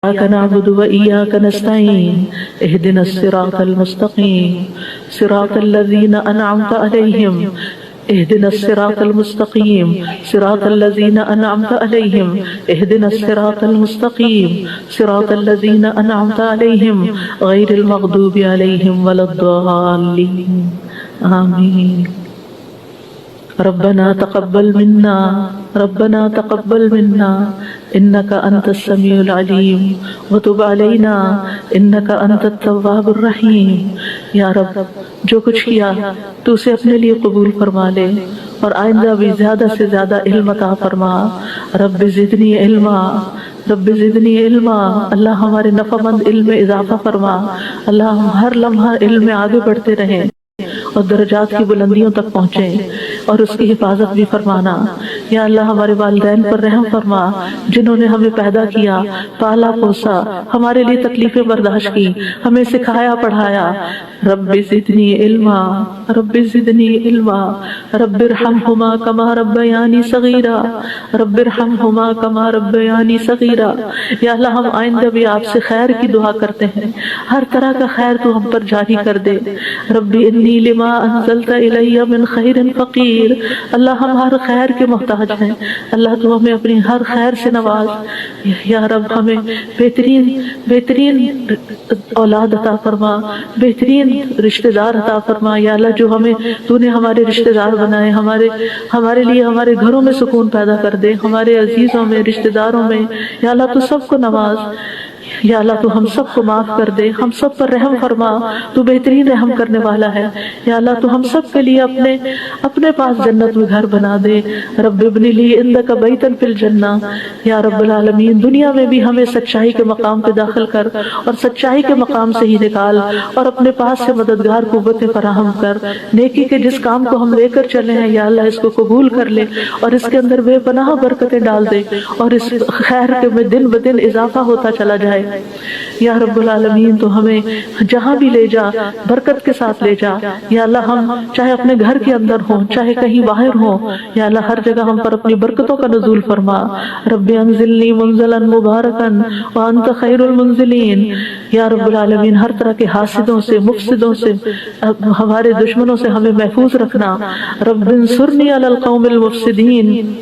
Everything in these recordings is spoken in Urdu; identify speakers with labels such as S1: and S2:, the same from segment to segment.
S1: إياك نعبد وإياك نستعين اهدنا الصراط المستقيم صراط الذين أنعمت عليهم اهدنا الصراط المستقيم صراط الذين أنعمت عليهم اهدنا الصراط المستقيم صراط الذين أنعمت عليهم غير المغضوب عليهم ولا الضالين آمين ربنا تقبل منا إنك أنت السميع العليم وتب علينا إنك أنت التواب الرحيم یا رب جو کچھ کیا تو اسے اپنے لیے قبول فرما لے اور آئندہ بھی زیادہ سے زیادہ علم عطا فرما۔ رب زدنی علما اللہ ہمارے نفع مند علم میں اضافہ فرما۔ اللہ ہم ہر لمحہ علم میں آگے بڑھتے رہیں اور درجات کی بلندیوں تک پہنچیں اور اس کی حفاظت بھی فرمانا۔ یا اللہ ہمارے والدین پر رحم فرما جنہوں نے ہمیں پیدا کیا، پالا پوسا، ہمارے لیے تکلیفیں برداشت کی، ہمیں سکھایا پڑھایا۔ رب زدنی علما رب ارحمہما کما ربیانی صغیرا رب ارحمہما کما ربیانی صغیرا۔ یا اللہ ہم آئندہ بھی آپ سے خیر کی دعا کرتے ہیں، ہر طرح کا خیر تو ہم پر جاری کر دے۔ رب انی لما انزلت الی من خیر فقیر۔ اللہ ہم ہر خیر کے محتاج ہیں، اللہ تو ہمیں اپنی ہر خیر سے نواز۔ یا رب ہمیں بہترین اولاد عطا فرما، بہترین رشتہ دار عطا فرما۔ یا اللہ جو تو نے ہمارے رشتہ دار بنائے، ہمارے لیے ہمارے گھروں میں سکون پیدا کر دے، ہمارے عزیزوں میں، رشتہ داروں میں۔ یا اللہ تو سب کو نواز۔ یا اللہ تو ہم سب کو معاف کر دے، ہم سب پر رحم فرما، تو بہترین رحم کرنے والا ہے۔ یا اللہ تو ہم سب کے لیے اپنے پاس جنت میں گھر بنا دے۔ رب ابن لی عندک بیتا فی الجنہ۔ یا رب العالمین دنیا میں بھی ہمیں سچائی کے مقام پہ داخل کر اور سچائی کے مقام سے ہی نکال، اور اپنے پاس سے مددگار قوتیں فراہم کر۔ نیکی کے جس کام کو ہم لے کر چلے ہیں یا اللہ اس کو قبول کر لے اور اس کے اندر بے پناہ برکتیں ڈال دے، اور اس خیر کے میں دن بدن اضافہ ہوتا چلا جائے۔ یا رب العالمین تو ہمیں جہاں بھی لے جا برکت کے ساتھ لے جا۔ یا اللہ ہم چاہے اپنے گھر کے اندر ہوں، چاہے کہیں باہر ہوں، یا اللہ ہر جگہ ہم پر اپنی برکتوں کا نزول فرما۔ رب انزلنی منزلا مبارکا وانت خیر المنزلین۔ یا رب العالمین ہر طرح کے حاسدوں سے، مفسدوں سے، ہمارے دشمنوں سے ہمیں محفوظ رکھنا۔ رب انصرنی علی القوم المفسدین۔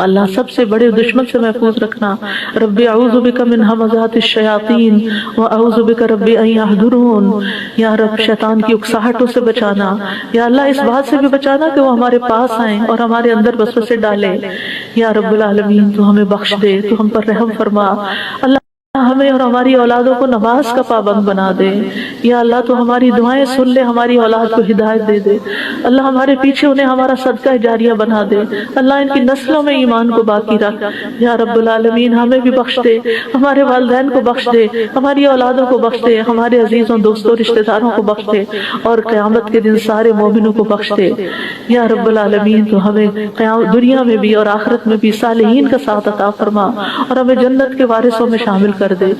S1: اللہ سب سے بڑے دشمن سے محفوظ رکھنا۔ رب اعوذ بک من ہمزات الشیاطین واعوذ بک رب ان یحضرون۔ یا رب شیطان کی اکساہٹوں سے بچانا۔ یا اللہ اس بات سے بھی بچانا کہ وہ ہمارے پاس آئیں اور ہمارے اندر وسوسے ڈالیں۔ یا رب العالمین تو ہمیں بخش دے، تو ہم پر رحم فرما۔ اللہ ہمیں اور ہماری اولادوں کو نماز کا پابند بنا دے۔ یا اللہ تو ہماری دعائیں سن لے، ہماری اولاد کو ہدایت دے دے۔ اللہ ہمارے پیچھے انہیں ہمارا صدقہ جاریہ بنا دے۔ اللہ ان کی نسلوں میں ایمان کو باقی رکھ۔ یا رب العالمین ہمیں بھی بخش دے، ہمارے والدین کو بخش دے، ہماری اولادوں کو بخش دے، ہمارے عزیزوں، دوستوں، رشتہ داروں کو بخش دے، اور قیامت کے دن سارے مومنوں کو بخش دے۔ یا رب العالمین تو ہمیں دنیا میں بھی اور آخرت میں بھی صالحین کا ساتھ عطا فرما، اور ہمیں جنت کے وارثوں میں شامل کر دے،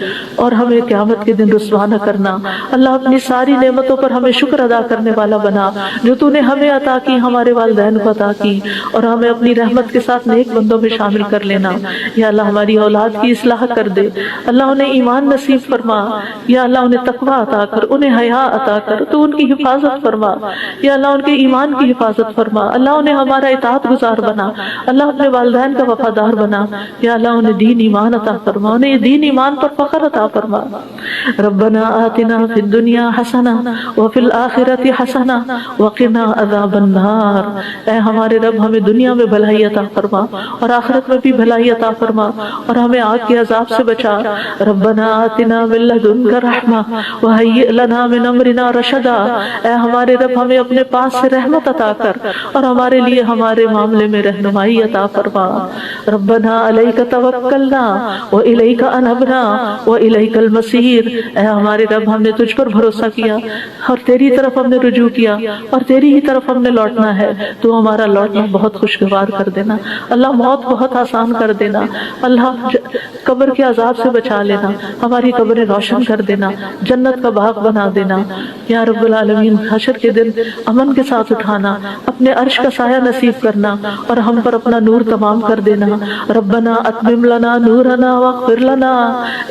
S1: اور ہمیں قیامت کے دن رسوا نہ کرنا۔ اللہ اپنی ساری نعمتوں پر ہمیں شکر ادا کرنے والا بنا، جو تو نے ہمیں عطا کی، ہمارے والدین کو عطا کی، اور ہمیں اپنی رحمت کے ساتھ نیک بندوں میں شامل کر لینا۔ یا اللہ ہماری اولاد کی اصلاح کر دے، اللہ انہیں ایمان نصیب فرما۔ یا اللہ انہیں تقوی عطا کر، انہیں حیا عطا کر، تو ان کی حفاظت فرما۔ یا اللہ ان کے ایمان کی حفاظت فرما، اللہ انہیں ہمارا اطاعت گزار بنا، اللہ اپنے والدین کا وفادار بنا۔ یا اللہ انہیں دین ایمان عطا فرما، انہیں دین ایمان پر فخر عطا فرما۔ ربنا آتنا فی الدنیا حسنہ وفی الآخرۃ حسنہ وقنا عذاب النار۔ اے ہمارے رب ہمیں دنیا میں بھلائی عطا فرما اور آخرت میں بھی بھلائی عطا فرما، اور ہمیں آگ کے عذاب سے بچا۔ ربنا آتنا من لدنک رحمہ وہیئ لنا من امرنا رشدا۔ اے ہمارے رب ہمیں اپنے پاس سے رحمت عطا کر اور ہمارے لیے ہمارے معاملے میں رہنمائی عطا فرما۔ ربنا علیک توکلنا والیک انبنا وإلیک المصیر۔ اے ہمارے رب ہم نے تجھ پر بھروسہ کیا اور تیری طرف ہم نے رجوع کیا اور تیری ہی طرف ہم نے لوٹنا ہے، تو ہمارا لوٹنا بہت خوشگوار کر دینا۔ اللہ موت بہت آسان کر دینا، اللہ قبر کے عذاب سے بچا لینا، ہماری قبریں روشن کر دینا، جنت کا باغ بنا دینا۔ یا رب العالمین حشر کے دن امن کے ساتھ اٹھانا، اپنے عرش کا سایہ نصیب کرنا اور ہم پر اپنا نور تمام کر دینا۔ ربنا اتمم لنا نورنا واغفر لنا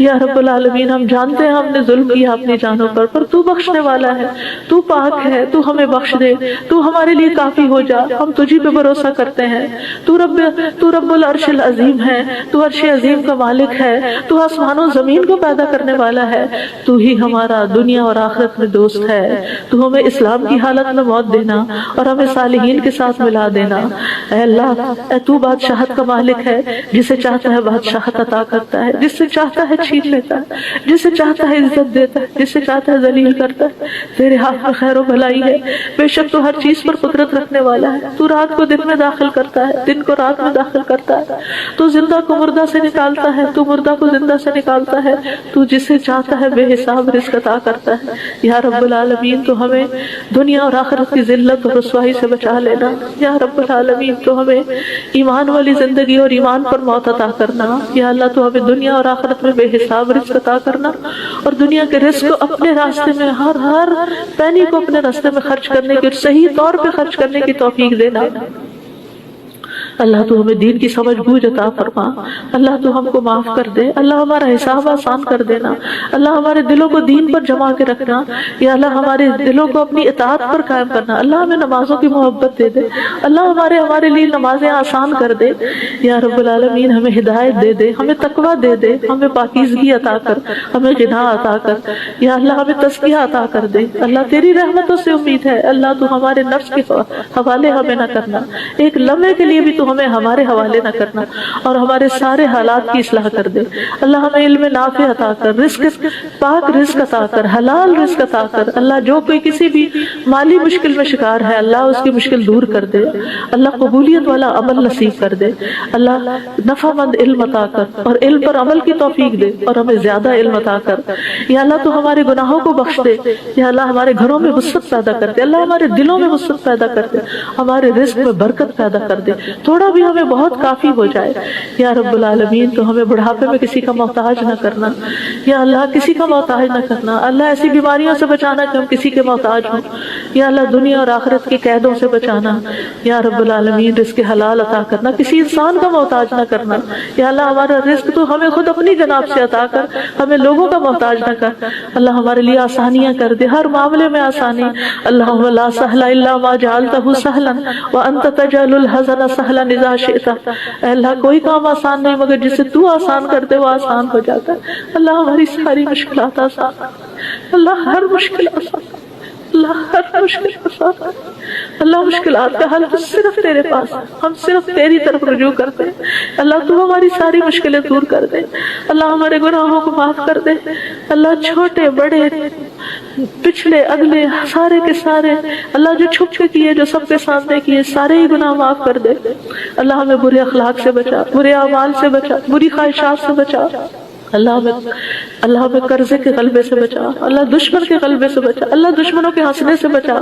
S1: یا رب العالمین ہم جانتے ہیں ہم نے ظلم کیا اپنی جانوں پر تو بخشنے والا ہے، تو پاک ہے، تو ہمیں بخش دے، تو ہمارے لیے کافی ہو جا، ہم تجھی پہ بھروسہ کرتے ہیں، تو رب العرش العظیم ہے، تو عرش عظیم کا مالک ہے، تو آسمان و زمین کو پیدا کرنے والا ہے، تو ہی ہمارا دنیا اور آخرت میں دوست ہے، تو ہمیں اسلام کی حالت میں موت دینا اور ہمیں صالحین کے ساتھ ملا دینا۔ اے اللہ، اے تو بادشاہت کا مالک ہے، جسے چاہتا ہے بادشاہت عطا کرتا ہے، جس سے چاہتا ہے چھین لیتا ہے، جسے چاہتا ہے عزت دیتا ہے، جسے چاہتا ہے ذلیل کرتا ہے، تیرے ہاتھ میں خیر و بھلائی ہے، بے شک تو ہر چیز پر قدرت رکھنے والا ہے، تو رات کو دن میں داخل کرتا ہے، دن کو رات میں داخل کرتا ہے، تو زندہ کو مردہ سے نکالتا ہے، تو مردہ کو زندہ سے نکالتا ہے، تو جسے چاہتا ہے بے حساب رزق عطا کرتا ہے۔ یا رب العالمین تو ہمیں دنیا اور آخرت کی ذلت اور رسوائی سے بچا لینا۔ یا رب العالمین تو ہمیں ایمان والی زندگی اور ایمان پر موت عطا کرنا۔ یا اللہ تو ہمیں دنیا اور آخرت میں بے حساب رزق عطا کرنا، اور دنیا کے رزق کو اپنے راستے میں ہر پینی کو اپنے راستے میں خرچ کرنے کی اور صحیح طور پہ خرچ کرنے کی توفیق دینا۔ اللہ تو ہمیں دین کی سمجھ بوجھ عطا فرما، اللہ تو ہم کو معاف کر دے، اللہ ہمارا حساب آسان کر دینا، اللہ ہمارے دلوں کو دین پر جما کے رکھنا، یا اللہ ہمارے دلوں کو اپنی اطاعت پر قائم کرنا، اللہ ہمیں نمازوں کی محبت دے دے، اللہ ہمارے لیے نمازیں آسان کر دے، یا رب العالمین ہمیں ہدایت دے دے، ہمیں تقویٰ دے دے، ہمیں پاکیزگی عطا کر، ہمیں غنا عطا کر، یا اللہ ہمیں تزکیہ عطا کر دے۔ اللہ تیری رحمتوں سے امید ہے، اللہ تو ہمارے نفس کے حوالے ہمیں نہ کرنا، ایک لمحے کے لیے بھی تو ہمیں ہمارے حوالے نہ کرنا، اور ہمارے سارے حالات کی اصلاح کر دے۔ اللہ ہمیں علم نافع عطا کر، رزق پاک رزق عطا کر، حلال رزق عطا کر۔ اللہ جو کوئی کسی بھی مالی مشکل میں شکار ہے، اللہ اس کی مشکل دور کر دے، اللہ قبولیت والا عمل نصیب کر دے، اللہ نفع مند علم عطا کر اور علم پر عمل کی توفیق دے، اور ہمیں زیادہ علم عطا کر۔ یا اللہ تو ہمارے گناہوں کو بخش دے، یا اللہ ہمارے گھروں میں وسعت پیدا کر دے، اللہ ہمارے دلوں میں وسعت پیدا کر دے، ہمارے رزق میں برکت پیدا کر دے، تھوڑا بھی ہمیں بہت کافی ہو جائے۔ یا رب العالمین تو ہمیں بڑھاپے میں کسی کا محتاج نہ کرنا، یا اللہ کسی کا محتاج نہ کرنا، اللہ ایسی بیماریوں سے بچانا کہ ہم کسی کے محتاج ہوں، یا اللہ دنیا اور آخرت کی قیدوں سے بچانا، یا رب العالمین رزق حلال عطا کرنا، کسی انسان کا محتاج نہ کرنا، یا اللہ ہمارا رزق تو ہمیں خود اپنی جناب سے عطا کر، ہمیں لوگوں کا محتاج نہ کر، اللہ ہمارے لیے آسانیاں کر دے، ہر معاملے میں آسانی۔ اللہم لا سہل الا ما جعلتہ سہلا وانت تجعل الحزن سہلا اذا شئت۔ اے اللہ کوئی کام آسان نہیں مگر جسے تو آسان کرتے وہ آسان ہو جاتا ہے۔ اللہ ہماری ساری مشکلات آسان، اللہ ہر مشکل آسان، اللہ ہر مشکل آسان، اللہ مشکلات کا حل تو صرف تیرے پاس، ہم صرف تیری طرف رجوع کرتے ہیں۔ اللہ تو ہماری ساری مشکلیں دور کر دے، اللہ ہمارے گناہوں کو معاف کر دے، اللہ چھوٹے بڑے پچھلے اگلے سارے کے سارے، اللہ جو چھپ کے کیے جو سب کے سامنے کیے سارے ہی گناہ معاف کر دے۔ اللہ ہمیں برے اخلاق سے بچا، برے اعمال سے بچا، بری خواہشات سے بچا، اللہ ہمیں قرضے کے غلبے سے بچا، اللہ دشمن کے غلبے سے بچا، اللہ دشمنوں کے ہنسنے سے بچا،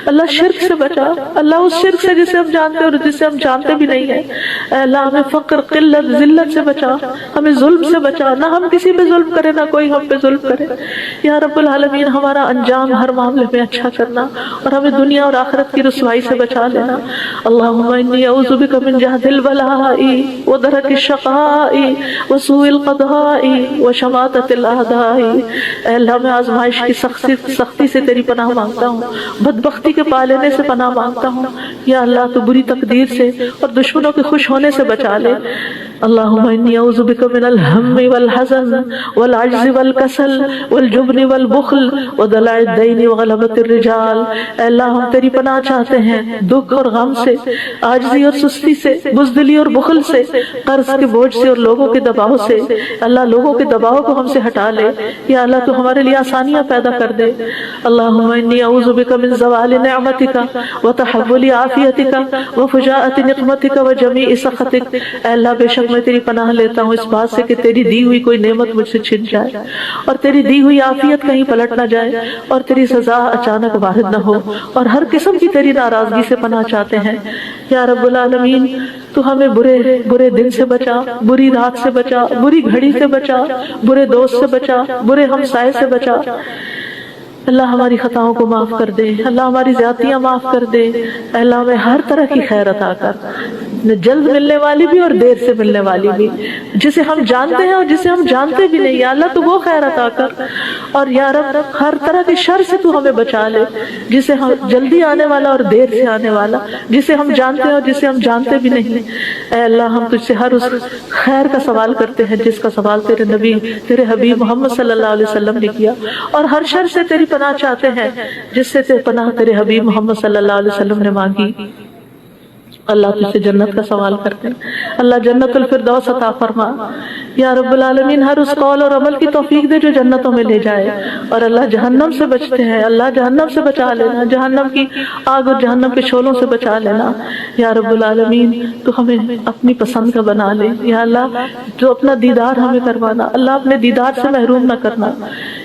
S1: اللہ شرک سے بچا، اللہ اس شرک سے جسے ہم جانتے اور جسے ہم جانتے بھی نہیں ہیں، اے اللہ ہمیں فقر قلت ذلت سے بچا، ہمیں ظلم سے بچا، نہ ہم کسی پہ ظلم کرے نہ کوئی ہم پہ ظلم کرے۔ یا رب العالمین ہمارا انجام ہر معاملے میں اچھا کرنا، اور ہمیں دنیا اور آخرت کی رسوائی سے بچا لینا۔ اللہم انی اعوذ بک من جہد البلاء ودرک الشقاء وسوء القضاء وشماتت الاعداء۔ اے اللہ میں آزمائش کی سختی سے تیری پناہ مانگتا ہوں، بدبختی کے پالنے سے پناہ مانگتا ہوں، یا اللہ تو بری تقدیر سے اور دشمنوں کے خوش ہونے سے بچا لے۔ اللہم انی اعوذ بک من الہم والحزن والعجز والکسل والجبن والبخل ودلع الدین وغلبۃ الرجال۔ اے اللہ ہم تیری پناہ چاہتے ہیں دکھ اور غم سے، عاجزی اور سستی سے، بزدلی اور بخل سے، قرض کے بوجھ سے اور لوگوں کے دباؤ سے۔ اللہ لوگوں کے دباؤ کو ہم سے ہٹا لے، یا اللہ تو ہمارے لیے آسانیاں پیدا کر دے۔ اللہم انی اعوذ بک من زوال نعمتک وتحول عافیتک وفجاءۃ نقمتک وجمیع سخطک۔ اے اللہ بے شک میں تیری پناہ لیتا ہوں اس بات سے کہ تیری دی ہوئی کوئی نعمت مجھ سے چھن جائے، اور تیری دی ہوئی عافیت کہیں پلٹ نہ جائے، اور تیری سزا اچانک وارد نہ ہو، اور ہر قسم کی تیری ناراضگی سے پناہ چاہتے ہیں۔ یا رب العالمین تو ہمیں برے دن سے بچا، بری رات سے بچا، بری گھڑی سے بچا، برے دوست سے بچا، برے ہمسائے سے بچا۔ اللہ ہماری خطاؤں کو معاف کر دے، اللہ ہماری زیادتیاں معاف کر دے، اللہ ہمیں ہر طرح کی خیر عطا کر۔ جلد ملنے والی بھی اور دیر سے ملنے والی بھی، جسے ہم جانتے ہیں اور جسے ہم جانتے بھی نہیں. یا اللہ تو وہ خیر عطا کر، اور یا رب ہر طرح کی شر سے تو ہمیں بچا لے، جسے ہم جلدی آنے والا اور دیر سے آنے والا، جسے ہم جانتے ہیں اور جسے ہم جانتے بھی نہیں. اے اللہ ہم تجھ سے ہر اس خیر کا سوال کرتے ہیں جس کا سوال تیرے نبی تیرے حبیب محمد صلی اللہ علیہ وسلم نے کیا، اور ہر شر سے تیری پناہ چاہتے ہیں جس سے پناہ تیرے حبیب محمد صلی اللہ علیہ وسلم نے مانگی. اللہ تجھ سے جنت کا سوال کرتے ہیں، اللہ جنت الفردوس عطا فرما. یا رب العالمین ہر اس قول اور عمل کی توفیق دے جو جنتوں میں لے جائے، اور اللہ جہنم سے بچتے ہیں، اللہ جہنم سے بچا لینا، جہنم کی آگ اور جہنم کے شعلوں سے بچا لینا. یا رب العالمین تو ہمیں اپنی پسند کا بنا لے. یا اللہ جو اپنا دیدار ہمیں کروانا، اللہ اپنے دیدار سے محروم نہ کرنا.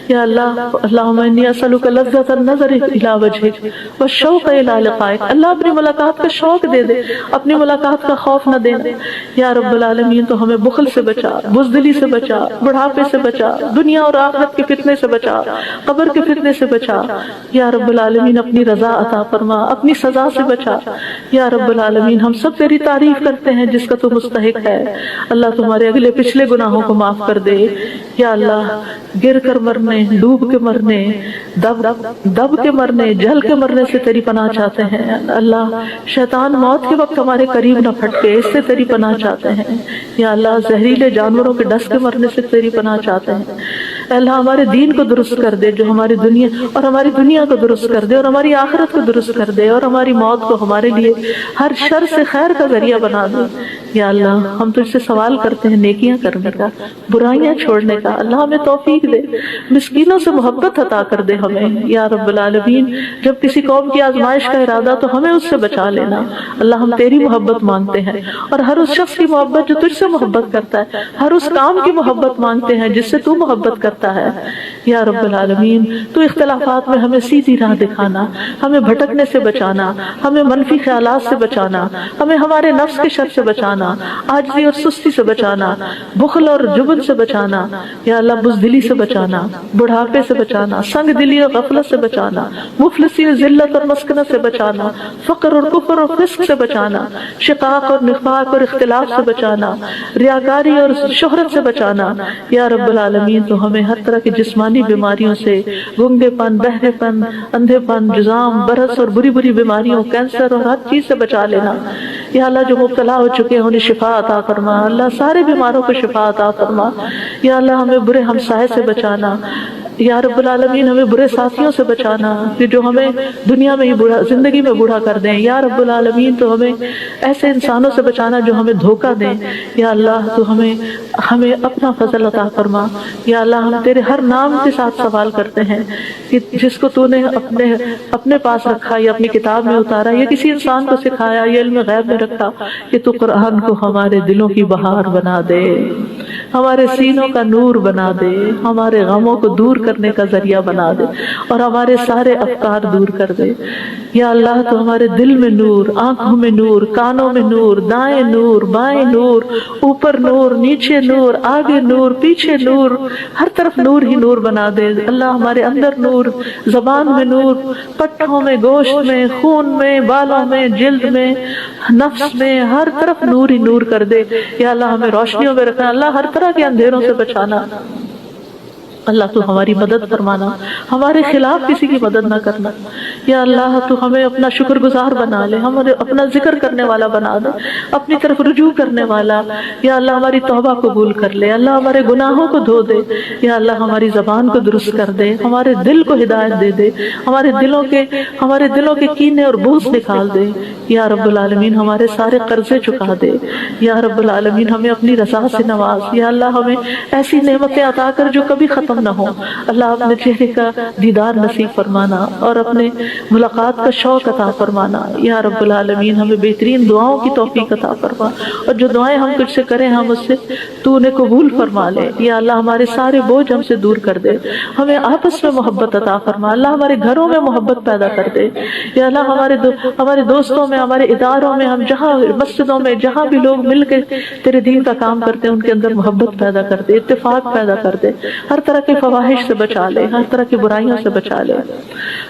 S1: یا اللہ اللہم انی اسألک لذۃ النظر الی وجہک والشوق الی لقائک، اللہ اپنی ملاقات کا شوق دے دے، اپنی ملاقات کا خوف نہ دینا. یا رب العالمین تو ہمیں بخل سے بچا، بزدلی سے بچا، بڑھاپے سے بچا، دنیا اور آخرت کے فتنے سے بچا، قبر کے فتنے سے بچا. یا رب العالمین اپنی رضا عطا فرما، اپنی سزا سے بچا. یا رب العالمین ہم سب تیری تعریف کرتے ہیں جس کا تو مستحق ہے. اللہ تمہارے اگلے پچھلے گناہوں کو معاف کر دے. یا اللہ گر کر مرنے، ڈوب کے مرنے، دب کے مرنے، جل کے مرنے سے تیری پناہ چاہتے ہیں. اللہ شیطان موت کے وقت ہمارے قریب نہ پھٹکے، اس سے تیری پناہ چاہتے ہیں. یا اللہ زہریلے جانوروں کے ڈس کے مرنے سے تیری پناہ چاہتے ہیں. اے اللہ ہمارے دین کو درست کر دے، جو ہماری دنیا کو درست کر دے، اور ہماری آخرت کو درست کر دے، اور ہماری موت کو ہمارے لیے ہر شر سے خیر کا ذریعہ بنا دے. یا اللہ ہم تجھ سے سوال کرتے ہیں نیکیاں کرنے کا، برائیاں چھوڑنے کا. اللہ ہمیں توفیق دے، مسکینوں سے محبت عطا کر دے ہمیں. یا رب العالمین جب کسی قوم کی آزمائش کا ارادہ تو ہمیں اس سے بچا لینا. اللہ ہم تیری محبت مانگتے ہیں، اور ہر اس شخص کی محبت جو تجھ سے محبت کرتا ہے، ہر اس کام کی محبت مانگتے ہیں جس سے تو محبت کرتا ہے. یا رب العالمین تو اختلافات میں ہمیں سیدھی راہ دکھانا، ہمیں بھٹکنے سے بچانا، ہمیں منفی خیالات سے بچانا، ہمیں ہمارے نفس کے شر سے بچانا، عاجزی اور سستی سے بچانا، بخل اور جبن سے بچانا. یا اللہ بزدلی سے بچانا، بڑھاپے سے بچانا، سنگ دلی اور غفلت سے بچانا، مفلسی اور ذلت اور مسکنت سے بچانا، فقر اور کفر اور فسق سے بچانا، شقاق اور نفاق اور اختلاف سے بچانا، ریاکاری اور شہرت سے بچانا. یا رب العالمین تو ہمیں ہر طرح کی جسمانی بیماریوں سے، گنگے پن، بہرے پن، اندھے پن، جزام، برس اور بری بری بیماریوں، کینسر اور ہر چیز سے بچا لینا. یا اللہ جو مبتلا ہو چکے ہیں انہیں شفا عطا فرما، اللہ سارے بیماروں کو شفا عطا فرما. یا اللہ ہمیں برے ہمسائے سے بچانا. یا رب العالمین ہمیں برے ساتھیوں سے بچانا کہ جو ہمیں دنیا میں ہی زندگی میں بوڑھا کر دیں. یا رب العالمین تو ہمیں ایسے انسانوں سے بچانا جو ہمیں دھوکہ دیں. یا اللہ تو ہمیں اپنا فضل عطا فرما. یا اللہ ہم تیرے ہر نام کے ساتھ سوال کرتے ہیں کہ جس کو تو نے اپنے پاس رکھا یا اپنی کتاب میں اتارا یا کسی انسان کو سکھایا یا علم غیب میں رکھا، کہ تو قرآن کو ہمارے دلوں کی بہار بنا دے، ہمارے سینوں کا نور بنا دے، ہمارے غموں کو دور کرنے کا ذریعہ بنا دے، اور ہمارے سارے افکار دور کر دے. یا اللہ تو ہمارے دل میں نور، آنکھوں میں نور، کانوں میں نور، دائیں نور، بائیں نور، اوپر نور، نیچے نور، آگے نور، پیچھے نور، ہر طرف نور ہی نور بنا دے. اللہ ہمارے اندر نور، زبان میں نور، پٹھوں میں، گوشت میں، خون میں، بالوں میں، جلد میں، نفس میں، ہر طرف نور ہی نور کر دے. یا اللہ ہمیں روشنیوں میں رکھنا، اللہ ہر طرح کے اندھیروں سے بچانا. اللہ تو ہماری مدد فرمانا، ہمارے خلاف کسی کی مدد نہ کرنا. یا اللہ تو ہمیں اپنا شکر گزار بنا لے، ہمیں اپنا ذکر کرنے والا بنا دے، اپنی طرف رجوع کرنے والا. یا اللہ ہماری توبہ قبول کر لے، اللہ ہمارے گناہوں کو دھو دے. یا اللہ ہماری زبان کو درست کر دے، ہمارے دل کو ہدایت دے دے، ہمارے دلوں کے کینے اور بغض نکال دے. یا رب العالمین ہمارے سارے قرضے چکا دے. یا رب العالمین ہمیں اپنی رضا سے نواز. یا اللہ ہمیں ایسی نعمتیں عطا کر جو کبھی ختم نہ ہو. اللہ اپنے چہرے کا دیدار نصیب فرمانا اور اپنے ملاقات کا شوق عطا فرمانا. یا رب العالمین ہمیں بہترین دعاؤں کی توفیق عطا فرما، اور جو دعائیں ہم تجھ سے کریں ہم اس سے تو انہیں قبول فرما لے. یا اللہ ہمارے سارے بوجھ ہم سے دور کر دے، ہمیں آپس میں محبت عطا فرما. اللہ ہمارے گھروں میں محبت پیدا کر دے. یا اللہ ہمارے دوستوں میں، ہمارے اداروں میں، ہم جہاں مسجدوں میں جہاں بھی لوگ مل کے تیرے دین کا کام کرتے ہیں ان کے اندر محبت پیدا کر دے، اتفاق پیدا کر دے، ہر طرح کے فواحش سے بچا لے، ہر طرح کی برائیوں سے بچا لے.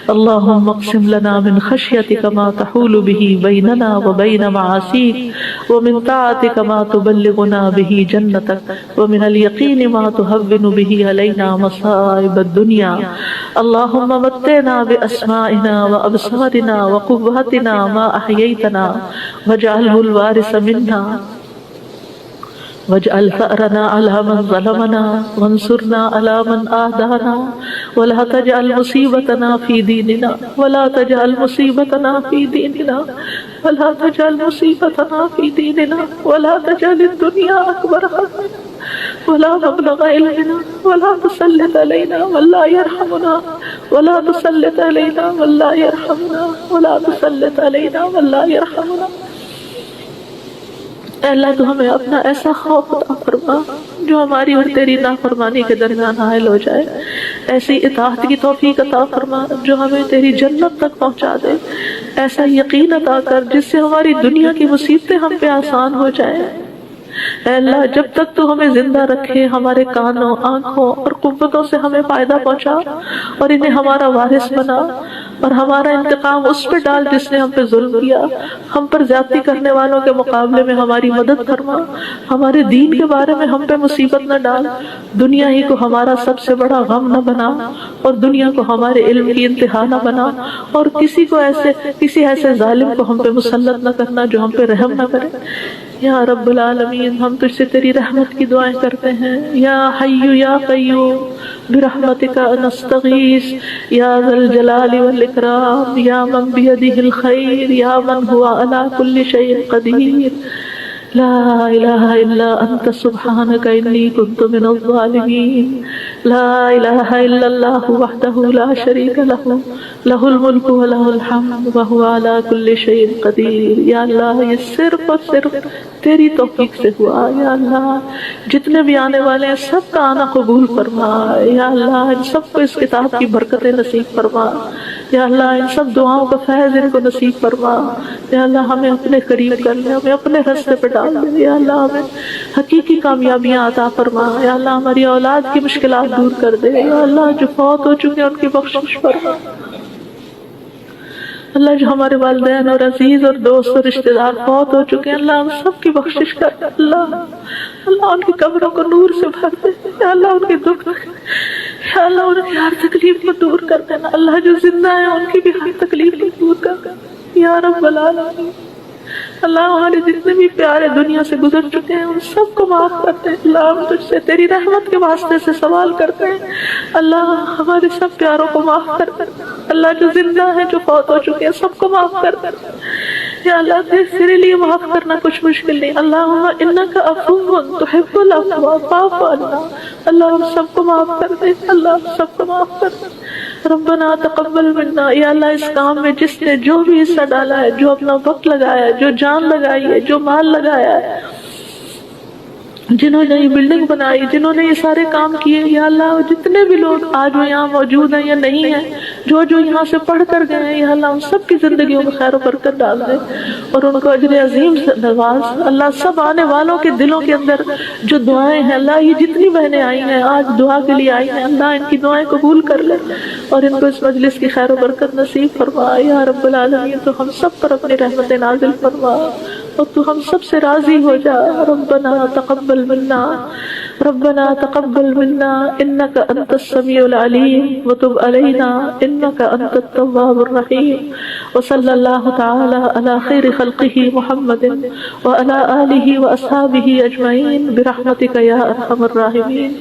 S1: اللہم اقسم لنا من خشیتک ما تحول به بیننا وبین معاصیک، ومن طاعتك ما تبلغنا به جنتك ومن اليقين ما تهون به علينا مصائب الدنيا اللهم متعنا بأسمائنا وأبصارنا وقوتنا ما أحييتنا واجعله الوارث منا واجعل ثأرنا على من ظلمنا وانصرنا على من آذانا ولا تجعل مصيبتنا في ديننا ولا تجعل مصيبتنا في ديننا ولا تجعل مصيبتنا في ديننا ولا تجعل الدنيا أكبر همنا ولا مبلغ علمنا ولا تسلط علينا من لا يرحمنا ولا تسلط علينا من لا يرحمنا ولا تسلط علينا من لا يرحمنا. اے اللہ تو ہمیں اپنا ایسا خوف عطا فرما جو ہماری اور تیری نافرمانی کے درمیان حائل ہو جائے، ایسی اطاعت کی توفیق عطا فرما جو ہمیں تیری جنت تک پہنچا دے، ایسا یقین عطا کر جس سے ہماری دنیا کی مصیبتیں ہم پہ آسان ہو جائیں. اے اللہ جب تک تو ہمیں زندہ رکھے ہمارے کانوں، آنکھوں اور قوتوں سے ہمیں فائدہ پہنچا اور انہیں ہمارا وارث بنا اور ہمارا انتقام اس پہ ڈال جس نے ہم پہ ظلم کیا. ہم پر زیادتی کرنے والوں کے مقابلے میں ہماری مدد فرما، ہمارے دین کے بارے میں ہم پہ مصیبت نہ ڈال، دنیا ہی کو ہمارا سب سے بڑا غم نہ بنا اور دنیا کو ہمارے علم کی انتہا نہ بنا اور کسی ایسے ظالم کو ہم پہ مسلط نہ کرنا جو ہم پہ رحم نہ کرے. یا رب العالمین ہم تجھ سے تیری رحمت کی دعائیں کرتے ہیں. یا حی یا قیوم برحمتک نستغیث یا ذا الجلال والاکرام یا من بیدہ الخیر یا من هو علی کل شیء قدیر لا الہ الا انت سبحانک انی کنت من الظالمین. لا الہ الا اللہ وحدہ لا شریک لہ لہ الملک ولہ الحمد وہو علی کل شیء قدیر. یا اللہ یہ صرف اور صرف تیری توفیق سے ہوا. یا اللہ جتنے بھی آنے والے ہیں سب کا آنا قبول فرما. یا اللہ ان سب کو اس کتاب کی برکتیں نصیب فرما. یا اللہ ان سب دعاؤں کا فیض ان کو نصیب فرما. یا اللہ ہمیں اپنے قریب کر لے، ہمیں اپنے راستے پہ ڈال دے. یا اللہ ہمیں حقیقی کامیابیاں عطا فرما. یا اللہ ہماری اولاد کی مشکلات دور کر دے. یا اللہ جو فوت ہو چکے ہیں ان کی بخشش فرما. اللہ جو ہمارے والدین اور عزیز اور دوست اور رشتہ دار فوت ہو چکے ہیں اللہ ان سب کی بخشش کر. اللہ ان کی قبروں کو نور سے بھر دے. یا اللہ ان کے دکھ، یا اللہ ان کی ہر تکلیف کو دور کر دینا. اللہ جو زندہ ہیں ان کی بھی ہر تکلیف کو دور کر دینا. یا رب العالمین اللہ ہمارے جتنے بھی پیارے دنیا سے گزر چکے ہیں ان سب کو معاف کرتے ہیں. اللہ ہم تجھ سے تیری رحمت کے واسطے سے سوال کرتے ہیں اللہ ہمارے سب پیاروں کو معاف کر دے. اللہ جو زندہ ہے جو فوت ہو چکے ہیں سب کو معاف کر دے. یا اللہ تیرے لیے معاف کرنا کچھ مشکل نہیں. اللہم انک عفو تحب العفو فاعف عنا. اللہ ہم سب کو معاف کر دے. اللہ ہم سب کو معاف کر دے. ربنا تقبل منا. یا اللہ اس کام میں جس نے جو بھی حصہ ڈالا ہے، جو اپنا وقت لگایا ہے، جو جان لگائی ہے، جو مال لگایا ہے، جنہوں نے یہ بلڈنگ بنائی، جنہوں نے یہ سارے کام کیے، یا اللہ جتنے بھی لوگ آج وہ یہاں موجود ہیں یا نہیں ہیں، جو یہاں سے پڑھ کر گئے ہیں، یا اللہ ان سب کی زندگیوں میں خیر و برکت ڈال دے اور ان کو اجر عظیم سے نواز. اللہ سب آنے والوں کے دلوں کے اندر جو دعائیں ہیں، اللہ یہ جتنی بہنیں آئی ہیں آج دعا کے لیے آئی ہیں، اللہ ان کی دعائیں قبول کر لے اور ان کو اس مجلس کی خیر و برکت نصیب فرما. یا رب العالمین تو ہم سب پر اپنی رحمت نازل فرما اور تو ہم سب سے راضی ہو جا. ربنا تقبل منا ربنا تقبل منا انك انت السميع العليم وتب علينا انك انت التواب الرحيم. وصلى الله تعالى على خير خلقه محمد وعلى آله واصحابه اجمعين برحمتك يا ارحم الراحمين.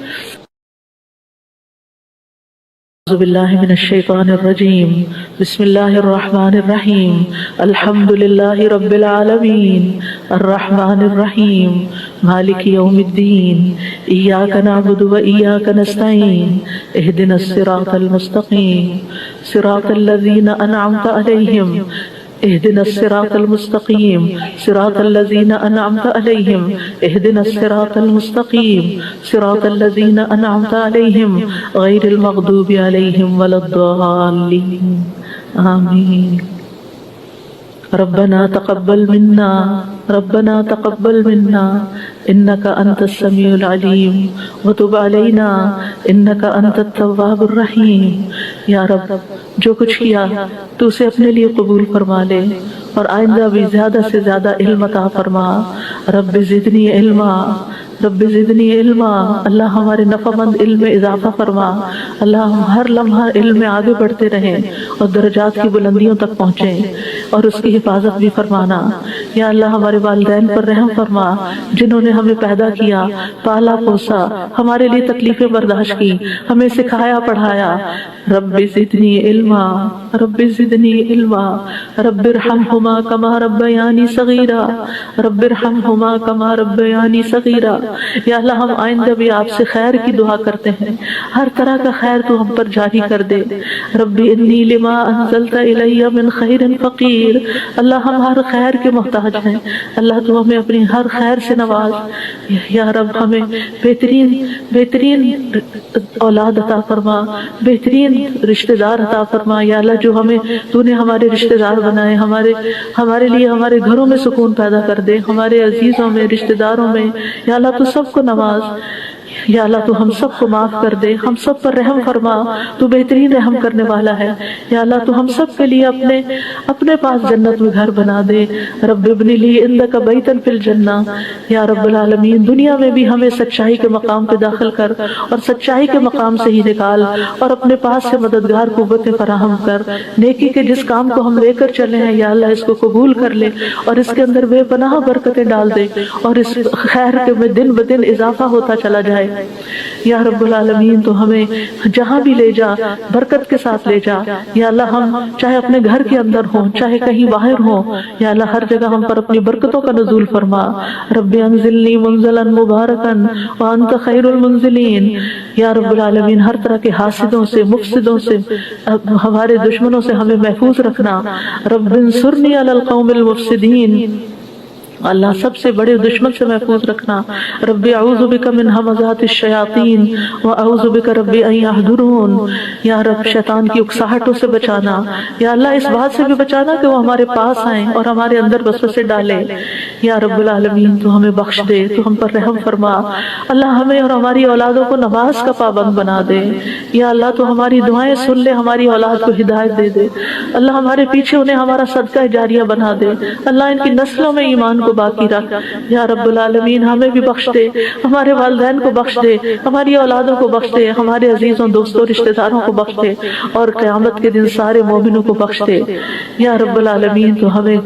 S1: اعوذ باللہ من الشیطان الرجیم. بسم اللہ الرحمن الرحیم. الحمد للہ رب العالمین الرحمن الرحیم مالک یوم الدین. ایاک نعبد و ایاک نستعین. اہدنا الصراط المستقیم صراط الذین انعمت علیہم. اهدنا الصراط المستقيم صراط الذين أنعمت عليهم. اهدنا الصراط المستقيم صراط الذين أنعمت عليهم غير المغضوب عليهم ولا الضالين. آمين. ربنا تقبل منا ربنا تقبل منا انك انت السميع العليم وتب علينا انك انت التواب الرحیم۔ یا رب جو کچھ کیا تو اسے اپنے لیے قبول فرما لے اور آئندہ بھی زیادہ سے زیادہ علم عطا فرما۔ رب زدنی علما رب زدنی علما، اللہ ہمارے نفع مند علم میں اضافہ فرما۔ اللہ ہم ہر لمحہ علم میں آگے بڑھتے رہیں اور درجات کی بلندیوں تک پہنچیں اور اس کی حفاظت بھی فرمانا۔ یا اللہ ہمارے والدین پر رحم فرما جنہوں نے ہمیں پیدا کیا، پالا پوسا، ہمارے لیے تکلیفیں برداشت کی، ہمیں سکھایا پڑھایا۔ رب زدنی علما رب زدنی علما رب ارحمہما کما ربیانی صغیرا رب ارحمہما کما ربیانی صغیرا۔ یا اللہ ہم آئندہ بھی آپ سے خیر کی دعا کرتے ہیں، ہر طرح کا خیر تو ہم پر جاری کر دے۔ ربی انی لما انزلت الی من خیر فقیر، اللہ ہم ہر خیر کے محتاج ہیں، اللہ تو ہمیں اپنی ہر خیر سے نواز۔ یا رب ہمیں بہترین اولاد عطا فرما، بہترین رشتہ دار عطا فرما۔ یا اللہ جو تو نے ہمارے رشتہ دار بنائے، ہمارے لیے ہمارے گھروں میں سکون پیدا کر دے، ہمارے عزیزوں میں، رشتہ داروں میں۔ یا اللہ تو سب کو نواز۔ یا اللہ تو ہم سب کو معاف کر دے، ہم سب پر رحم فرما، تو بہترین رحم کرنے والا ہے۔ یا اللہ تو ہم سب کے لیے اپنے پاس جنت میں گھر بنا دے۔ رب ابن لی عندک بیتا فی الجنہ، یا رب العالمین دنیا میں بھی ہمیں سچائی کے مقام پہ داخل کر اور سچائی کے مقام سے ہی نکال، اور اپنے پاس سے مددگار قوتیں فراہم کر۔ نیکی کے جس کام کو ہم لے کر چلے ہیں یا اللہ اس کو قبول کر لے اور اس کے اندر بے پناہ برکتیں ڈال دے، اور اس خیر کے میں دن بدن اضافہ ہوتا چلا جائے۔ یا رب العالمین تو ہمیں جہاں بھی لے جا برکت کے ساتھ لے جا۔ یا اللہ ہم چاہے اپنے گھر کے اندر ہوں، چاہے کہیں باہر ہوں، یا اللہ ہر جگہ ہم پر اپنی برکتوں کا نزول فرما۔ رب انزلنی منزلا مبارکا وانت خیر المنزلین۔ یا رب العالمین ہر طرح کے حاسدوں سے، مفسدوں سے، ہمارے دشمنوں سے ہمیں محفوظ رکھنا۔ رب انصرنی علی القوم المفسدین، اللہ سب سے بڑے دشمن سے محفوظ رکھنا۔ رب اعوذ بک من ہمزات الشیاطین واعوذ بک رب ان یحضرون، یا رب شیطان کی اکساہٹوں سے بچانا۔ یا اللہ اس بات سے بھی بچانا کہ وہ ہمارے پاس آئیں اور ہمارے اندر وسوسے ڈالیں۔ یا رب العالمین تو ہمیں بخش دے، تو ہم پر رحم فرما۔ اللہ ہمیں اور ہماری اولادوں کو نماز کا پابند بنا دے۔ یا اللہ تو ہماری دعائیں سن لے، ہماری اولاد کو ہدایت دے دے۔ اللہ ہمارے پیچھے انہیں ہمارا صدقہ جاریہ بنا دے۔ اللہ ان کی نسلوں میں ایمان کو باقی رکھ۔ یا رب العالمین ہمیں بھی بخش دے، ہمارے والدین کو بخش دے، ہماری اولادوں کو بخش دے، ہمارے عزیزوں، دوستوں، رشتہ داروں کو بخش دے، اور قیامت کے دن سارے مومنوں کو بخش دے۔ یا رب العالمین تو ہمیں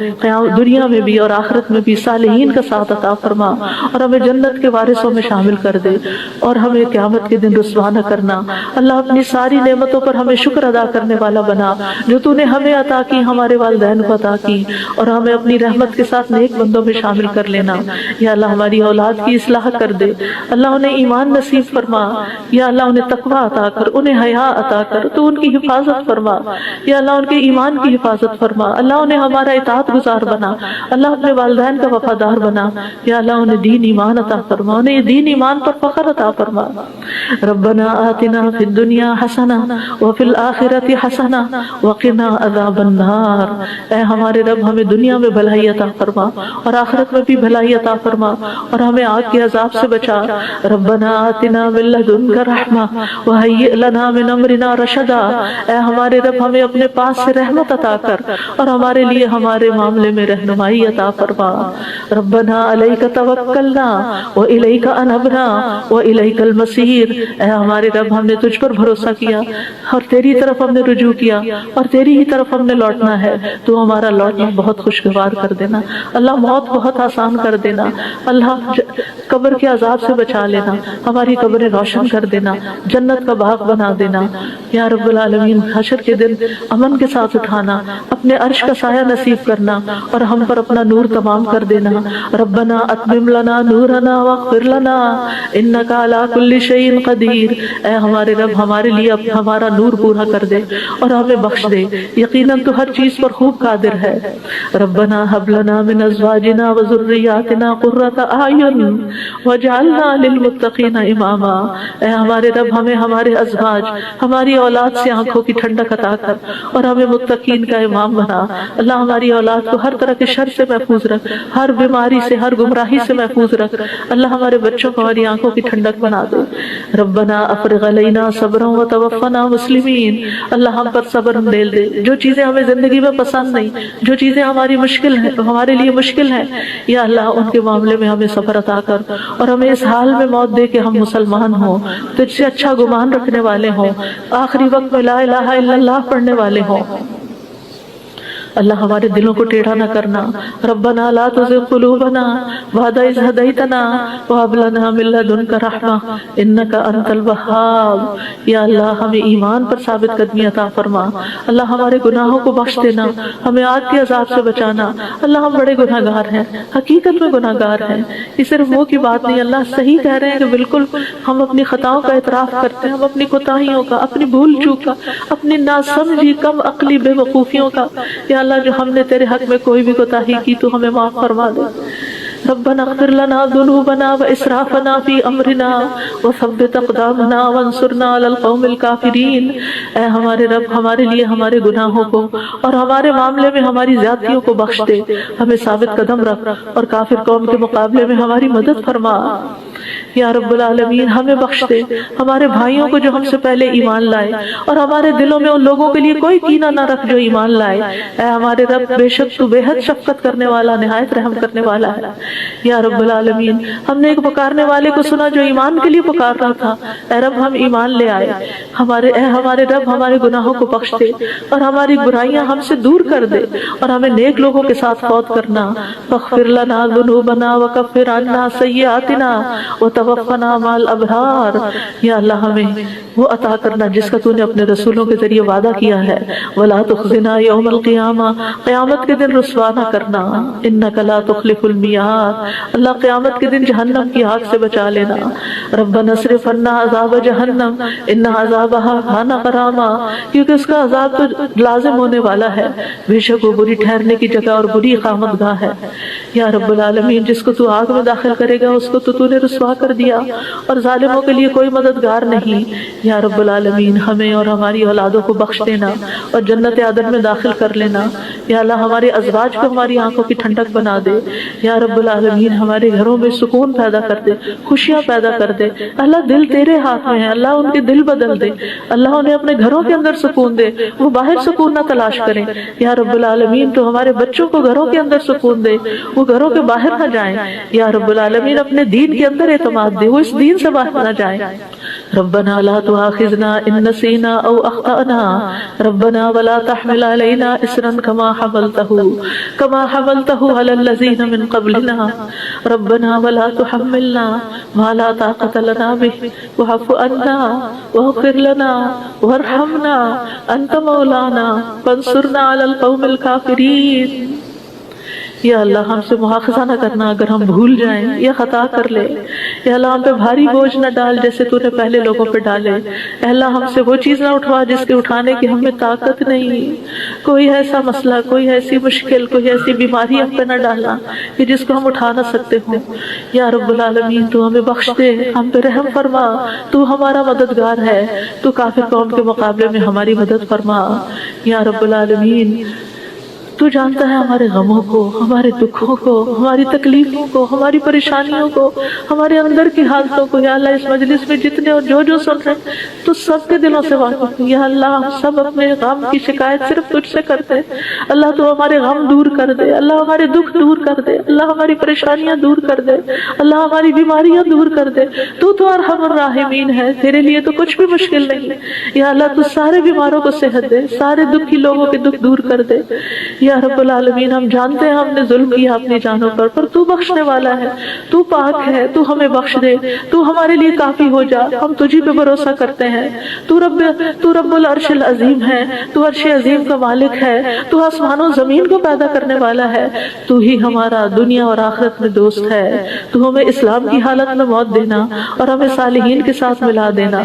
S1: دنیا میں بھی اور آخرت میں بھی صالحین کا ساتھ عطا فرما، اور ہمیں جنت کے وارثوں میں شامل کر دے، اور ہمیں قیامت کے دن رسوا نہ کرنا۔ اللہ اپنی ساری نعمتوں پر ہمیں شکر ادا کرنے والا بنا، جو تو نے ہمیں عطا کی، ہمارے والدین کو عطا کی، اور ہمیں اپنی رحمت کے ساتھ نیک بندوں میں شامل کر لینا۔ یا اللہ ہماری اولاد کی اصلاح کر دے، اللہ انہیں ایمان نصیب فرما۔ یا اللہ انہیں تقوی عطا کر، انہیں حیا عطا کر، تو ان کی حفاظت فرما۔ یا اللہ ان کے ایمان کی حفاظت فرما، اللہ انہیں ہمارا اطاعت گزار بنا، اللہ اپنے والدین کا وفادار بنا۔ یا اللہ انہیں دین ایمان عطا فرما، انہیں دین ایمان پر فخر عطا فرما۔ ربنا آتنا فی الدنیا حسنہ وفی الآخرۃ حسنہ وقنا عذاب النار۔ اے ہمارے رب ہمیں دنیا میں بھلائی عطا فرما اور آخرت میں بھی بھلائی عطا فرما، اور ہمیں آگ کے عذاب سے بچا۔ ربنا آتنا من لدنک رحمہ وہیئ لنا من امرنا رشدا۔ اے ہمارے رب ہمیں اپنے پاس سے رحمت عطا کر اور ہمارے لیے ہمارے معاملے میں رہنمائی عطا فرما۔ ربنا علیک توکلنا والیک انبنا والیک المصیر۔ اے ہمارے رب ہم نے تجھ پر بھروسہ کیا اور تیری طرف ہم نے رجوع کیا، اور تیری ہی طرف ہم نے لوٹنا ہے، تو ہمارا لوٹنا بہت خوشگوار کر دینا۔ اللہ موت بہت آسان کر دینا، اللہ قبر کے عذاب سے بچا لینا، ہماری قبریں روشن کر دینا، جنت کا باغ بنا دینا۔ یا رب العالمین حشر کے دن امن کے ساتھ اٹھانا، اپنے عرش کا سایہ نصیب کرنا، اور ہم پر اپنا نور تمام کر دینا۔ ربنا اتمم لنا نورنا واغفر لنا انک علی کل شیء قدیر۔ اے ہمارے رب ہمارے لیے ہمارا نور پورا کر دے اور ہمیں بخش دے، یقیناً تو ہر چیز پر خوب قادر ہے۔ ربنا هب لنا من ازواجنا ازواجنا وذریاتنا قرۃ اعین واجعلنا للمتقین اماما۔ اے ہمارے رب ہمیں ہمارے ازواج ہماری اولاد سے آنکھوں کی ٹھنڈک عطا کر اور ہمیں متقین کا امام بنا۔ اللہ ہماری اولاد کو ہر طرح کے شر سے محفوظ رکھ، ہر بیماری سے، ہر گمراہی سے محفوظ رکھ۔ اللہ ہمارے بچوں کو ہماری آنکھوں کی ٹھنڈک بنا دے۔ ربنا افرغ علینا صبرا وتوفنا مسلمین۔ اللہ ہم پر صبر ڈیل دے، جو چیزیں ہمیں زندگی میں پسند نہیں، جو چیزیں ہماری مشکل ہیں، ہمارے لیے مشکل ہیں، یا اللہ ان کے معاملے میں ہمیں صبر عطا کر اور ہمیں اس حال میں موت دے کہ ہم مسلمان ہوں، تجھ سے اچھا گمان رکھنے والے ہوں، آخری وقت میں لا الہ الا اللہ پڑھنے والے ہوں۔ اللہ ہمارے دلوں کو ٹیڑھا نہ کرنا۔ ربنا لا تزغ قلوبنا بعد اذ ہدیتنا وہب لنا من لدنک رحمہ انک انت الوہاب۔ یا اللہ ہمیں ایمان پر ثابت قدمی عطا فرما۔ اللہ ہمارے گناہوں کو بخش دینا، ہمیں آگ کے عذاب سے بچانا۔ اللہ ہم بڑے گناہ گار ہیں، حقیقت میں گناہ گار ہیں، یہ صرف منہ کی بات نہیں۔ اللہ صحیح کہہ رہے ہیں کہ بالکل ہم اپنی خطاؤں کا اعتراف کرتے ہیں، ہم اپنی کوتاہیوں کا، اپنی بھول چوک کا، اپنی ناسمجھی کم عقلی بے وقوفیوں کا، یا اللہ جو ہم نے تیرے حق میں کوئی بھی کوتاہی کی تو ہمیں معاف فرما دے۔ ربنا اغفر لنا ذنوبنا واسرافنا في امرنا وثبت اقدامنا وانصرنا على القوم الكافرين۔ اے ہمارے رب ہمارے لیے ہمارے گناہوں کو اور ہمارے معاملے میں ہماری زیادتیوں کو بخش دے، ہمیں ثابت قدم رکھ اور کافر قوم کے مقابلے میں ہماری مدد فرما۔ یا رب العالمین ہمیں بخش دے، ہمارے بھائیوں کو جو ہم سے پہلے ایمان لائے اور ہمارے دلوں میں ان لوگوں کے لیے کوئی کینہ نہ رکھ جو ایمان لائے۔ اے ہمارے رب بے شک تو بے حد شفقت کرنے والا، نہایت رحم کرنے والا ہے۔ یا رب العالمین ہم نے ایک پکارنے والے کو سنا جو ایمان کے لیے پکار رہا تھا، اے رب ہم ایمان لے آئے۔ ہمارے رب ہمارے گناہوں کو بخش دے اور ہماری برائیاں ہم سے دور کر دے اور ہمیں نیک لوگوں کے ساتھ فوت کرنا۔ فاغفر لنا ذنوبنا وکفر عنا سیئاتنا وتوفنا مع الابرار۔ یا اللہ ہمیں وہ عطا کرنا جس کا تو نے اپنے رسولوں کے ذریعے وعدہ کیا ہے۔ ولا تخزنا یوم القیامہ، قیامت کے دن رسوا نہ کرنا۔ انک لا تخلف المیعاد، اللہ قیامت کے دن جہنم کی آگ سے بچا لینا۔ ربنا اصرف عنا عذاب جہنم ان عذابها کان غراما، کیونکہ اس کا عذاب تو لازم ہونے والا ہے، بے شک وہ بری ٹھہرنے کی جگہ اور بری اقامت گاہ ہے۔ یا رب العالمین جس کو تو آگ میں داخل کرے گا اس کو تو نے رسوا کر دیا اور ظالموں کے لیے کوئی مددگار نہیں۔ یا رب العالمین ہمیں اور ہماری اولادوں کو بخش دینا اور جنت عدن میں داخل کر لینا۔ یا اللہ ہمارے ازواج کو ہماری آنکھوں کی ٹھنڈک بنا دے۔ یا رب العالمین ہمارے گھروں میں سکون پیدا کر دے، خوشیاں پیدا کر دے۔ اللہ دل تیرے ہاتھ میں ہے، اللہ ان کے دل بدل دے، اللہ انہیں اپنے گھروں کے اندر سکون دے، وہ باہر سکون نہ تلاش کریں۔ یا رب العالمین تو ہمارے بچوں کو گھروں کے اندر سکون دے، وہ گھروں کے باہر نہ جائیں۔ یا رب العالمین اپنے دین کے اندر اعتماد دے، وہ اس دین سے باہر نہ جائیں۔ ربنا لا تؤاخذنا ان نسينا او اخطأنا ربنا ولا تحمل علينا اصرا كما حملته على الذين من قبلنا ربنا ولا تحملنا ما لا طاقة لنا به واعف عنا واغفر لنا وارحمنا انت مولانا فانصرنا على القوم الكافرين۔ یا اللہ ہم سے مواخذہ نہ کرنا اگر ہم بھول جائیں یا خطا کر لیں۔ یا اللہ ہم پہ بھاری بوجھ نہ ڈال جیسے تو نے پہلے لوگوں پہ ڈالے۔ اے اللہ ہم سے وہ چیز نہ اٹھوا جس کے اٹھانے کی ہمیں طاقت نہیں۔ کوئی ایسا مسئلہ، کوئی ایسی مشکل، کوئی ایسی بیماری ہم پہ نہ ڈالنا کہ جس کو ہم اٹھا نہ سکتے ہوں۔ یا رب العالمین تو ہمیں بخش دے، ہم پہ رحم فرما، تو ہمارا مددگار ہے، تو کافر قوم کے مقابلے میں ہماری مدد فرما۔ یا رب العالمین تو جانتا ہے ہمارے غموں کو، ہمارے دکھوں کو، ہماری تکلیفوں کو، ہماری پریشانیوں کو، ہمارے اندر کی حالتوں کو۔ یا اللہ اس مجلس میں جتنے اور جو سن رہے ہیں تو سب کے دلوں سے واقف ہے۔ یا اللہ ہم سب اپنے غم کی شکایت صرف تجھ سے کرتے ہیں۔ اللہ تو ہمارے غم دور کر دے، اللہ ہمارے دکھ دور کر دے، اللہ ہماری پریشانیاں دور کر دے، اللہ ہماری بیماریاں دور کر دے۔ تو ارحم الراحمین ہے، تیرے لیے تو کچھ بھی مشکل نہیں۔ یا اللہ تو سارے بیماروں کو صحت دے، سارے دکھی لوگوں کے دکھ دور کر دے۔ یا رب العالمین ہم جانتے ہیں ہم نے ظلم کیا اپنی جانوں پر تو بخشنے والا ہے، تو پاک ہے، تو ہمیں بخش دے، تو ہمارے لیے کافی ہو جا، ہم تجھی پہ بھروسہ کرتے ہیں۔ تو رب العرش العظیم ہے، تو عرش عظیم کا مالک ہے، تو آسمان و زمین کو پیدا کرنے والا ہے، تو ہی ہمارا دنیا اور آخرت میں دوست ہے۔ تو ہمیں اسلام کی حالت میں موت دینا اور ہمیں صالحین کے ساتھ ملا دینا۔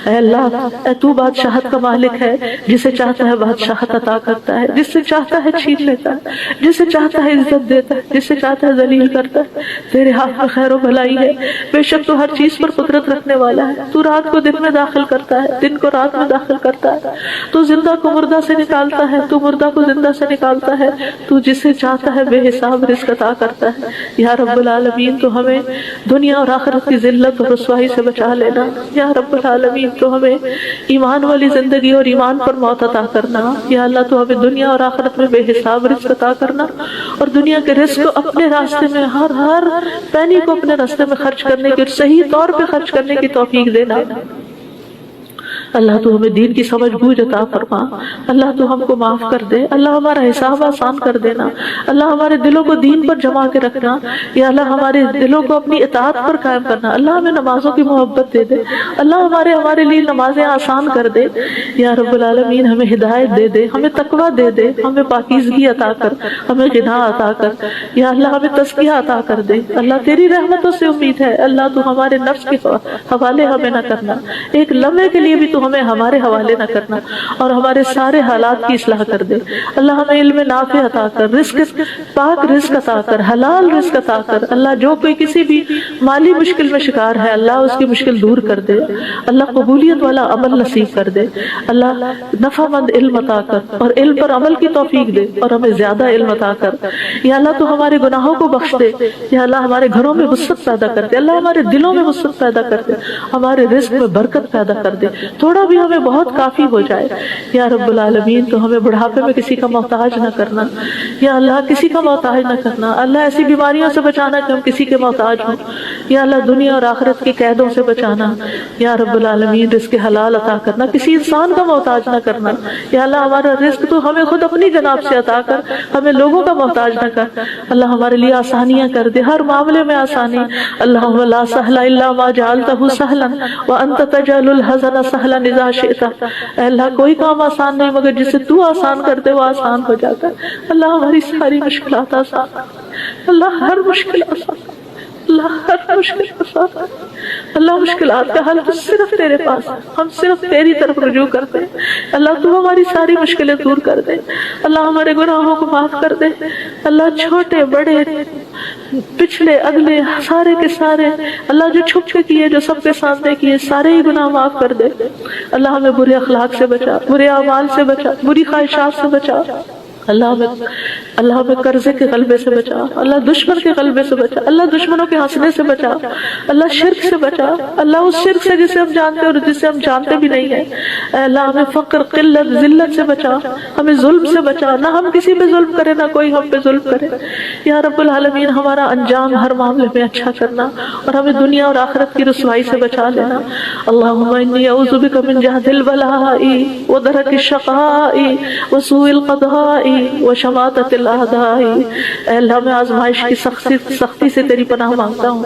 S1: اے اللہ، اے تو بادشاہت کا مالک ہے، جسے چاہتا ہے بادشاہت عطا کرتا ہے، جس سے چاہتا ہے چھین لیتا ہے، جسے چاہتا ہے عزت دیتا ہے، جسے چاہتا ہے ذلیل کرتا ہے۔ تیرے ہاتھ میں خیر و بھلائی ہے، بے شک تو ہر چیز پر قدرت رکھنے والا ہے۔ تو رات کو دن میں داخل کرتا ہے، دن کو رات میں داخل کرتا ہے، تو زندہ کو مردہ سے نکالتا ہے، تو مردہ کو زندہ سے نکالتا ہے، تو جسے چاہتا ہے بے حساب رزق عطا کرتا ہے۔ یا رب العالمین تو ہمیں دنیا اور آخرت کی ذلت اور رسوائی سے بچا لینا۔ یا رب العالمین تو ہمیں ایمان والی زندگی اور ایمان پر موت عطا کرنا۔ یا اللہ تو ہمیں دنیا اور آخرت میں بے حساب رزق عطا کرنا، اور دنیا کے رزق کو اپنے راستے میں ہر پینی کو اپنے راستے میں خرچ کرنے کی، صحیح طور پہ خرچ کرنے کی توفیق دینا۔ اللہ تو ہمیں دین کی سمجھ بوجھ عطا فرما۔ اللہ تو ہم کو معاف کر دے۔ اللہ ہمارا حساب آسان کر دینا۔ اللہ ہمارے دلوں کو دین پر جما کے رکھنا۔ یا اللہ ہمارے دلوں کو اپنی اطاعت پر قائم کرنا۔ اللہ ہمیں نمازوں کی محبت دے دے۔ اللہ ہمارے لیے نمازیں آسان کر دے۔ یا رب العالمین ہمیں ہدایت دے دے، ہمیں تقویٰ دے دے، ہمیں پاکیزگی عطا کر، ہمیں غنا عطا کر۔ یا اللہ ہمیں تزکیہ عطا کر دے۔ اللہ تیری رحمتوں سے امید ہے۔ اللہ تو ہمارے نفس کے حوالے ہمیں نہ کرنا، ایک لمحے کے لیے بھی تو ہمیں ہمارے حوالے نہ کرنا، اور ہمارے سارے حالات کی اصلاح کر دے۔ اللہ ہمیں علم نافع عطا کر، رزق پاک رزق عطا کر، حلال رزق عطا کر۔ اللہ جو کوئی کسی بھی مالی مشکل میں شکار ہے، اللہ اس کی مشکل دور کر دے۔ اللہ قبولیت والا عمل نصیب کر دے۔ اللہ نفع مند علم عطا کر، اور علم پر عمل کی توفیق دے، اور ہمیں زیادہ علم عطا کر۔ یا اللہ تو ہمارے گناہوں کو بخش دے۔ یا اللہ ہمارے گھروں میں وسعت پیدا کر دے۔ اللہ ہمارے دلوں میں وسعت پیدا کر دے، ہمارے رزق میں برکت پیدا کر دے، تھوڑا بھی ہمیں بہت کافی ہو جائے۔ یا رب العالمین تو ہمیں بڑھاپے میں کسی کا محتاج نہ کرنا۔ یا اللہ کسی کا محتاج نہ کرنا۔ اللہ ایسی بیماریوں سے بچانا کہ ہم کسی کے محتاج ہوں۔ یا اللہ دنیا اور آخرت کی قیدوں سے بچانا۔ یا رب العالمین رزق حلال عطا کرنا، کسی انسان کا محتاج نہ کرنا۔ یا اللہ ہمارا رزق تو ہمیں خود اپنی جناب سے عطا کر، ہمیں لوگوں کا محتاج نہ کر۔ اللہ ہمارے لیے آسانیاں کر دے، ہر معاملے میں آسانی۔ اللہم لا سہل الا ما جعلتہ سہلا وانت تجعل الحزن سہلا اذا شئت۔ اے اللہ کوئی کام آسان نہیں مگر جسے تو آسان کرتے وہ آسان ہو جاتا ہے۔ اللہ ہماری ساری مشکلات آسان، اللہ ہر مشکل آسان، اللہ ہر مشکل آسان۔ اللہ مشکلات کا حل تو صرف تیرے پاس ہے، ہم صرف تیری طرف رجوع کرتے ہیں۔ اللہ تو ہماری ساری مشکلیں دور کر دے۔ اللہ ہمارے گناہوں کو معاف کر دے۔ اللہ چھوٹے بڑے پچھلے اگلے سارے کے سارے، اللہ جو چھپ کے کیے جو سب کے سامنے کیے، سارے ہی گناہ معاف کر دے۔ اللہ ہمیں برے اخلاق سے بچا، برے اعمال سے بچا، بری خواہشات سے بچا۔ اللہ ہمیں قرضے کے غلبے سے بچا، اللہ دشمن کے غلبے سے بچا، اللہ دشمنوں کے ہنسنے سے بچا، اللہ شرک سے بچا، اللہ اس شرک سے جسے ہم جانتے اور جسے ہم جانتے بھی نہیں ہیں۔ اے اللہ ہمیں فقر، قلت، ذلت سے بچا، ہمیں ظلم سے بچا، نہ ہم کسی پہ ظلم کرے نہ کوئی ہم پہ ظلم کرے۔ یا رب العالمین ہمارا انجام ہر معاملے میں اچھا کرنا، اور ہمیں دنیا اور آخرت کی رسوائی سے بچا لینا۔ اللہم انی اعوذ بک من جہد البلاء ودرک الشقاء وسوء القضاء وشماتت الاعداء۔ اے اللہ میں آزمائش کی سختی سے تیری پناہ مانگتا ہوں،